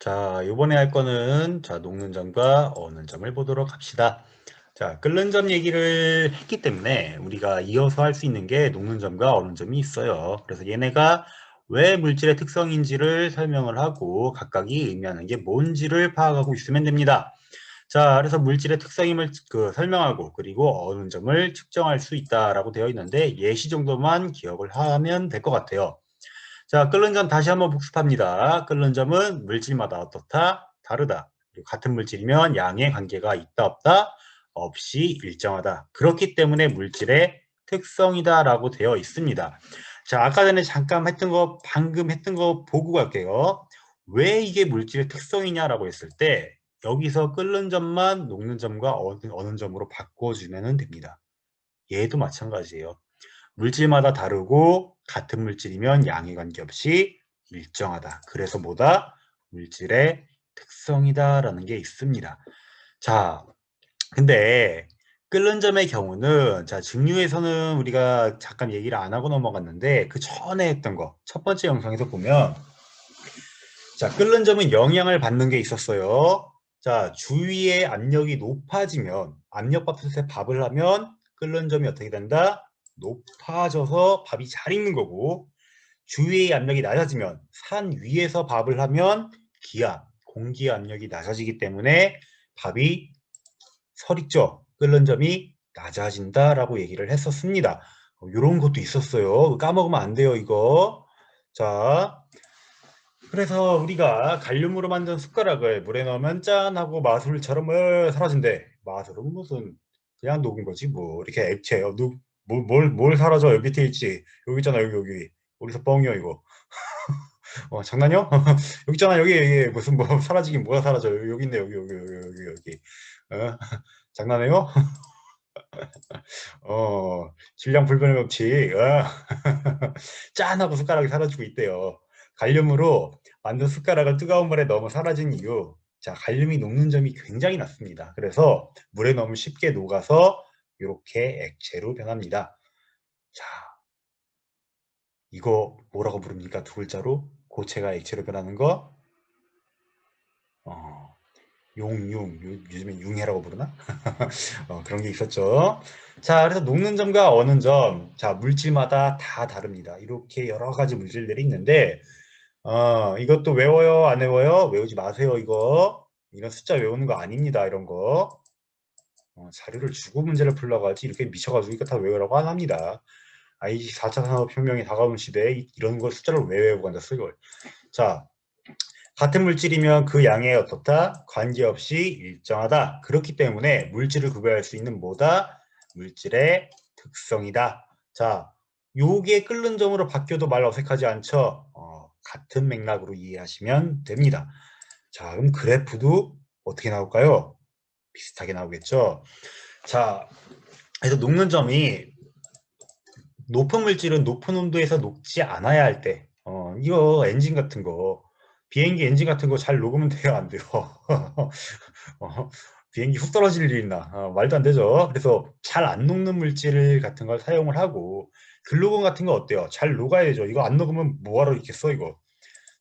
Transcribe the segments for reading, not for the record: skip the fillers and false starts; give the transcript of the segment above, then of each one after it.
자, 이번에 할 거는 녹는 점과 어는 점을 보도록 합시다. 자, 끓는 점 얘기를 했기 때문에 우리가 이어서 할 수 있는 게 녹는 점과 어는 점이 있어요. 그래서 얘네가 왜 물질의 특성인지를 설명을 하고 각각이 의미하는 게 뭔지를 파악하고 있으면 됩니다. 자, 그래서 물질의 특성임을 설명하고 그리고 어는 점을 측정할 수 있다라고 되어 있는데 예시 정도만 기억을 하면 될 것 같아요. 자, 끓는 점 다시 한번 복습합니다. 끓는 점은 물질마다 어떻다? 다르다. 그리고 같은 물질이면 양의 관계가 있다, 없다? 없이 일정하다. 그렇기 때문에 물질의 특성이다 라고 되어 있습니다. 자, 아까 전에 잠깐 했던 거, 방금 했던 거 보고 갈게요. 왜 이게 물질의 특성이냐라고 했을 때 여기서 끓는 점만 녹는 점과 어는 점으로 바꿔주면 됩니다. 얘도 마찬가지예요. 물질마다 다르고 같은 물질이면 양에 관계없이 일정하다. 그래서 뭐다? 물질의 특성이다 라는 게 있습니다. 자, 근데 끓는 점의 경우는 증류에서는 우리가 잠깐 얘기를 안 하고 넘어갔는데 그 전에 했던 거 첫 번째 영상에서 보면 끓는 점은 영향을 받는 게 있었어요. 자, 주위의 압력이 높아지면 압력밥솥에 밥을 하면 끓는 점이 어떻게 된다? 높아져서 밥이 잘 익는 거고 주위의 압력이 낮아지면 산 위에서 밥을 하면 기압, 공기의 압력이 낮아지기 때문에 밥이 설익죠. 끓는 점이 낮아진다라고 얘기를 했었습니다. 이런 것도 있었어요. 까먹으면 안 돼요, 이거. 자, 그래서 우리가 갈륨으로 만든 숟가락을 물에 넣으면 짠 하고 마술처럼 사라진대. 마술은 무슨 그냥 녹은 거지 뭐. 이렇게 액체요. 뭘 사라져. 여기 밑에 있지. 여기 있잖아. 여기. 어디서 뻥이야 이거. 장난이요? 여기 있잖아. 여기 무슨 뭐 사라지긴 뭐가 사라져. 여기 있네. 여기. 어? 장난해요? 질량 불변의 법칙. 짠 하고 숟가락이 사라지고 있대요. 갈륨으로 만든 숟가락을 뜨거운 물에 넣으면 사라진 이유. 자, 갈륨이 녹는 점이 굉장히 낮습니다. 그래서 물에 넣으면 쉽게 녹아서 이렇게 액체로 변합니다. 자, 이거 뭐라고 부릅니까? 두 글자로 고체가 액체로 변하는 거. 어, 요즘엔 융해라고 부르나? 그런 게 있었죠. 자, 그래서 녹는 점과 어는 점, 자, 물질마다 다 다릅니다. 이렇게 여러 가지 물질들이 있는데, 이것도 외워요? 안 외워요? 외우지 마세요, 이거. 이런 숫자 외우는 거 아닙니다, 이런 거. 자료를 주고 문제를 풀려고 하지, 이렇게 미쳐가지고 이거 다 외우라고 안 합니다. 이 4차 산업혁명이 다가오는 시대에 이런 걸 숫자를 왜 외우고 앉았어, 이걸. 자, 같은 물질이면 그 양에 어떻다? 관계없이 일정하다. 그렇기 때문에 물질을 구별할 수 있는 뭐다? 물질의 특성이다. 자, 요게 끓는 점으로 바뀌어도 말 어색하지 않죠? 같은 맥락으로 이해하시면 됩니다. 자, 그럼 그래프도 어떻게 나올까요? 비슷하게 나오겠죠? 자, 그래서 녹는 점이 높은 물질은 높은 온도에서 녹지 않아야 할 때, 이거 엔진 같은 거, 비행기 엔진 같은 거 잘 녹으면 돼요, 안 돼요? 어, 비행기 훅 떨어질 일 있나? 말도 안 되죠. 그래서 잘 안 녹는 물질 같은 걸 사용을 하고, 글루건 같은 거 어때요? 잘 녹아야죠. 이거 안 녹으면 뭐하러 있겠어, 이거.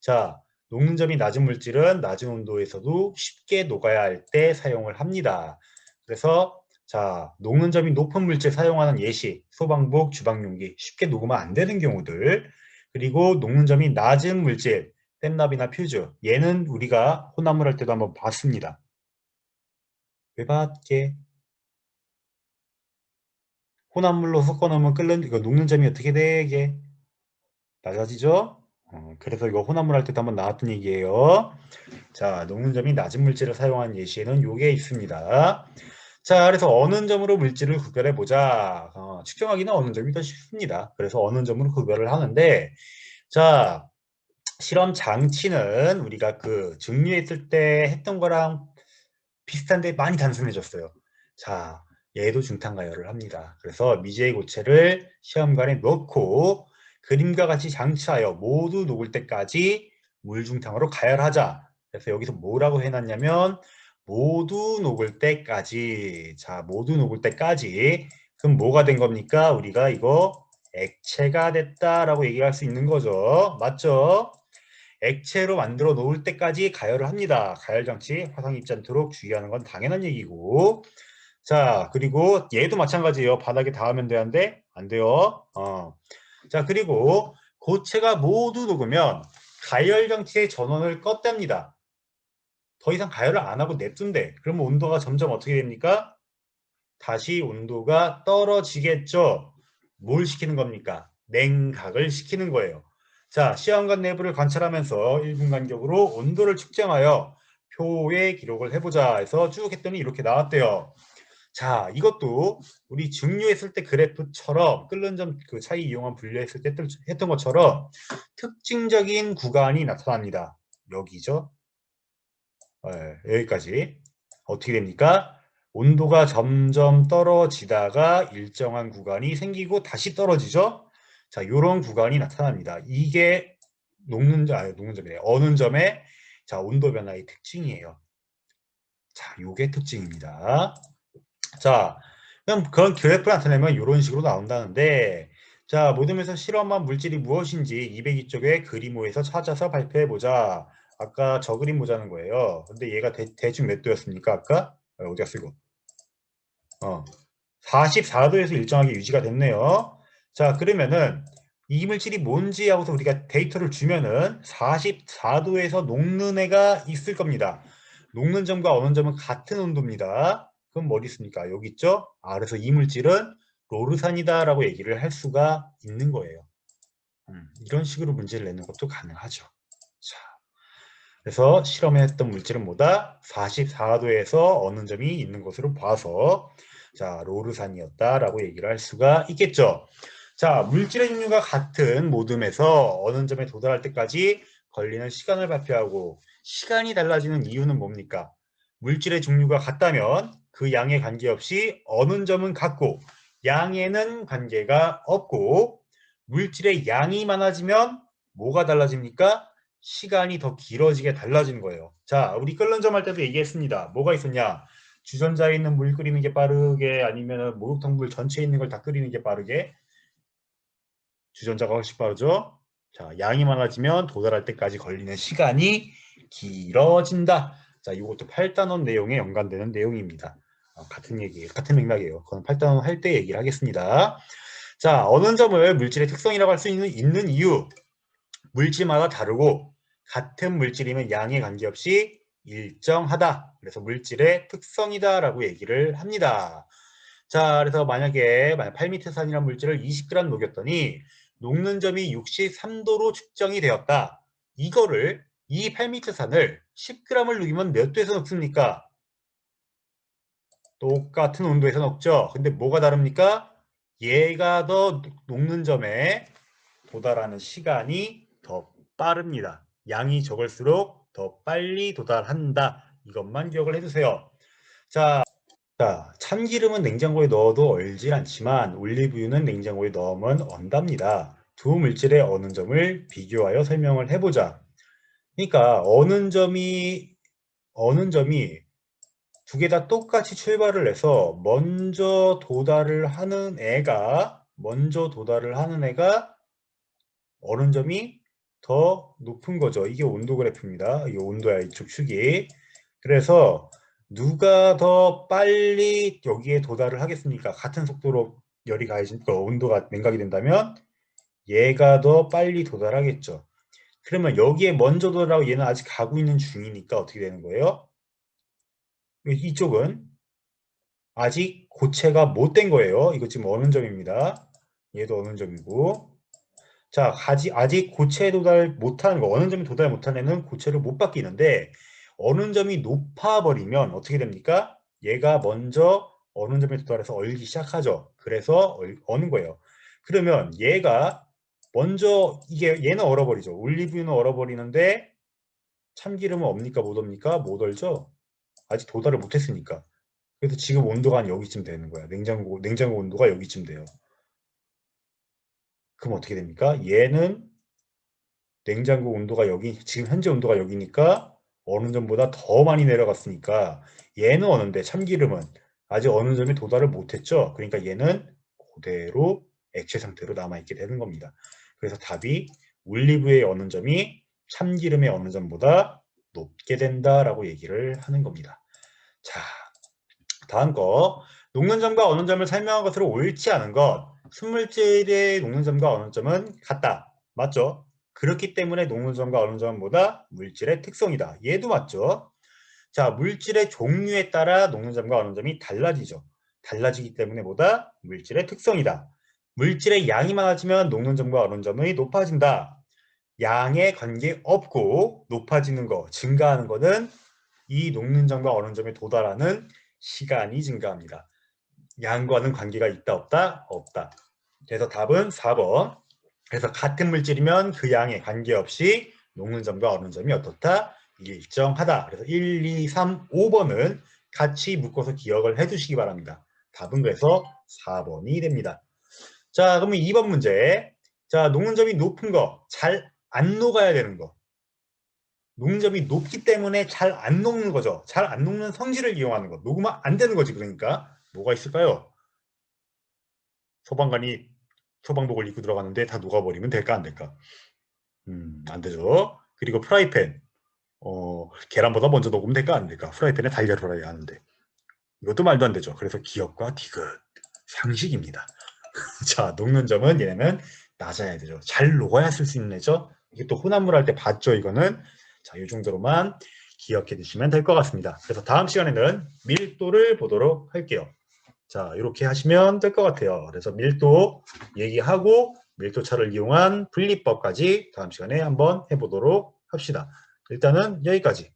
자, 녹는 점이 낮은 물질은 낮은 온도에서도 쉽게 녹아야 할 때 사용을 합니다. 그래서 자, 녹는 점이 높은 물질 사용하는 예시, 소방복, 주방용기, 쉽게 녹으면 안 되는 경우들, 그리고 녹는 점이 낮은 물질, 땐납이나 퓨즈, 얘는 우리가 혼합물 할 때도 한번 봤습니다. 왜 봤게? 혼합물로 섞어 놓으면 이거 녹는 점이 어떻게 되게? 낮아지죠? 그래서 이거 혼합물 할 때도 한번 나왔던 얘기예요. 자, 녹는 점이 낮은 물질을 사용한 예시에는 요게 있습니다. 자, 그래서 어느 점으로 물질을 구별해 보자. 측정하기는 어느 점이 더 쉽습니다. 그래서 어느 점으로 구별을 하는데, 자, 실험 장치는 우리가 그 증류했을 때 했던 거랑 비슷한데 많이 단순해졌어요. 자, 얘도 중탄가열을 합니다. 그래서 미지의 고체를 시험관에 넣고 그림과 같이 장치하여 모두 녹을 때까지 물중탕으로 가열하자. 그래서 여기서 뭐라고 해놨냐면 모두 녹을 때까지. 자, 모두 녹을 때까지. 그럼 뭐가 된 겁니까? 우리가 이거 액체가 됐다라고 얘기할 수 있는 거죠. 맞죠? 액체로 만들어 놓을 때까지 가열을 합니다. 가열 장치 화상 입지 않도록 주의하는 건 당연한 얘기고. 자, 그리고 얘도 마찬가지예요. 바닥에 닿으면 되는데 안 돼요. 자, 그리고 고체가 모두 녹으면 가열 장치의 전원을 껐답니다. 더 이상 가열을 안 하고 냅둔대. 그러면 온도가 점점 어떻게 됩니까? 다시 온도가 떨어지겠죠. 뭘 시키는 겁니까? 냉각을 시키는 거예요. 자, 시험관 내부를 관찰하면서 1분 간격으로 온도를 측정하여 표에 기록을 해보자 해서 쭉 했더니 이렇게 나왔대요. 자, 이것도 우리 증류했을 때 그래프처럼 끓는 점 그 차이 이용한 분류했을 때 했던 것처럼 특징적인 구간이 나타납니다. 여기죠. 여기까지. 어떻게 됩니까? 온도가 점점 떨어지다가 일정한 구간이 생기고 다시 떨어지죠. 자, 이런 구간이 나타납니다. 이게 녹는 점이에요. 어는 점의 자, 온도 변화의 특징이에요. 자, 요게 특징입니다. 자, 그럼 그런 그래프를 나타내면 이런 식으로 나온다는데, 자, 모둠에서 실험한 물질이 무엇인지 202쪽에 그림호에서 찾아서 발표해보자. 아까 저 그림 보자는 거예요. 근데 얘가 대충 몇 도였습니까? 아까? 어디 갔어 이거? 44도에서 일정하게 유지가 됐네요. 자, 그러면은 이 물질이 뭔지 하고서 우리가 데이터를 주면은 44도에서 녹는 애가 있을 겁니다. 녹는 점과 어는 점은 같은 온도입니다. 그럼 뭐 어디 있습니까? 여기 있죠? 그래서 이 물질은 로르산이다라고 얘기를 할 수가 있는 거예요. 이런 식으로 문제를 내는 것도 가능하죠. 자, 그래서 실험했던 물질은 뭐다? 44도에서 어는 점이 있는 것으로 봐서 자, 로르산이었다라고 얘기를 할 수가 있겠죠. 자, 물질의 종류가 같은 모듬에서 어느 점에 도달할 때까지 걸리는 시간을 발표하고 시간이 달라지는 이유는 뭡니까? 물질의 종류가 같다면 그 양에 관계없이 어느 점은 같고 양에는 관계가 없고 물질의 양이 많아지면 뭐가 달라집니까? 시간이 더 길어지게 달라지는 거예요. 자, 우리 끓는 점 할 때도 얘기했습니다. 뭐가 있었냐? 주전자에 있는 물 끓이는 게 빠르게 아니면 목욕탕 물 전체에 있는 걸 다 끓이는 게 빠르게 주전자가 훨씬 빠르죠. 자, 양이 많아지면 도달할 때까지 걸리는 시간이 길어진다. 자, 이것도 8단원 내용에 연관되는 내용입니다. 같은 얘기, 같은 맥락이에요. 그건 8단원 할 때 얘기를 하겠습니다. 자, 어느 점을 물질의 특성이라고 할 수 있는 이유. 물질마다 다르고 같은 물질이면 양에 관계없이 일정하다. 그래서 물질의 특성이다라고 얘기를 합니다. 자, 그래서 만약 8미터산이라는 물질을 20g 녹였더니 녹는 점이 63도로 측정이 되었다. 이거를 이 8미터산을 10g을 녹이면 몇 도에서 녹습니까? 똑같은 온도에서 녹죠. 근데 뭐가 다릅니까? 얘가 더 녹는 점에 도달하는 시간이 더 빠릅니다. 양이 적을수록 더 빨리 도달한다. 이것만 기억을 해두세요. 자, 참기름은 냉장고에 넣어도 얼질 않지만 올리브유는 냉장고에 넣으면 언답니다. 두 물질의 어는 점을 비교하여 설명을 해보자. 그러니까 어는 점이 두 개 다 똑같이 출발을 해서 먼저 도달을 하는 애가 어는 점이 더 높은 거죠. 이게 온도 그래프입니다. 이게 온도야, 이쪽 축이. 그래서 누가 더 빨리 여기에 도달을 하겠습니까? 같은 속도로 열이 가해지니까 온도가 냉각이 된다면 얘가 더 빨리 도달하겠죠. 그러면 여기에 먼저 도달하고 얘는 아직 가고 있는 중이니까 어떻게 되는 거예요? 이쪽은 아직 고체가 못 된 거예요. 이거 지금 어는 점입니다. 얘도 어는 점이고. 자, 아직 고체에 도달 못하는 거, 어느 점이 도달 못하는 애는 고체를 못 바뀌는데, 어느 점이 높아버리면 어떻게 됩니까? 얘가 먼저 어느 점에 도달해서 얼기 시작하죠. 그래서 어는 거예요. 그러면 얘가 먼저, 얘는 얼어버리죠. 올리브유는 얼어버리는데, 참기름은 옵니까? 못 옵니까? 못 얼죠? 아직 도달을 못했으니까. 그래서 지금 온도가 한 여기쯤 되는 거야. 냉장고 온도가 여기쯤 돼요. 그럼 어떻게 됩니까? 얘는 냉장고 온도가 지금 현재 온도가 여기니까 어느 점보다 더 많이 내려갔으니까 얘는 어는데 참기름은 아직 어느 점에 도달을 못했죠. 그러니까 얘는 그대로 액체 상태로 남아있게 되는 겁니다. 그래서 답이 올리브의 어는 점이 참기름의 어느 점보다 높게 된다라고 얘기를 하는 겁니다. 자, 다음 거. 녹는 점과 어는 점을 설명한 것으로 옳지 않은 것. 순물질의 녹는 점과 어는 점은 같다. 맞죠? 그렇기 때문에 녹는 점과 어는 점은 뭐다? 물질의 특성이다. 얘도 맞죠? 자, 물질의 종류에 따라 녹는 점과 어는 점이 달라지죠. 달라지기 때문에 뭐다? 물질의 특성이다. 물질의 양이 많아지면 녹는 점과 어는 점이 높아진다. 양에 관계없고 높아지는 거, 증가하는 거는 이 녹는 점과 어는 점에 도달하는 시간이 증가합니다. 양과는 관계가 있다 없다? 없다. 그래서 답은 4번. 그래서 같은 물질이면 그 양에 관계없이 녹는 점과 어는 점이 어떻다? 일정하다. 그래서 1, 2, 3, 5번은 같이 묶어서 기억을 해두시기 바랍니다. 답은 그래서 4번이 됩니다. 자, 그러면 2번 문제. 자, 녹는 점이 높은 거, 잘 안 녹아야 되는 거. 녹는 점이 높기 때문에 잘 안 녹는 거죠. 잘 안 녹는 성질을 이용하는 거. 녹으면 안 되는 거지. 그러니까 뭐가 있을까요? 소방관이 소방복을 입고 들어가는데 다 녹아버리면 될까 안 될까? 안 되죠. 그리고 프라이팬. 계란보다 먼저 녹으면 될까 안 될까? 프라이팬에 달걀을 후라이 하는데. 이것도 말도 안 되죠. 그래서 기억과 디귿. 상식입니다. 자, 녹는 점은 얘네는 낮아야 되죠. 잘 녹아야 쓸 수 있는 애죠. 이게 또 혼합물 할 때 봤죠, 이거는. 자, 이 정도로만 기억해 두시면 될 것 같습니다. 그래서 다음 시간에는 밀도를 보도록 할게요. 자, 이렇게 하시면 될 것 같아요. 그래서 밀도 얘기하고 밀도차를 이용한 분리법까지 다음 시간에 한번 해보도록 합시다. 일단은 여기까지.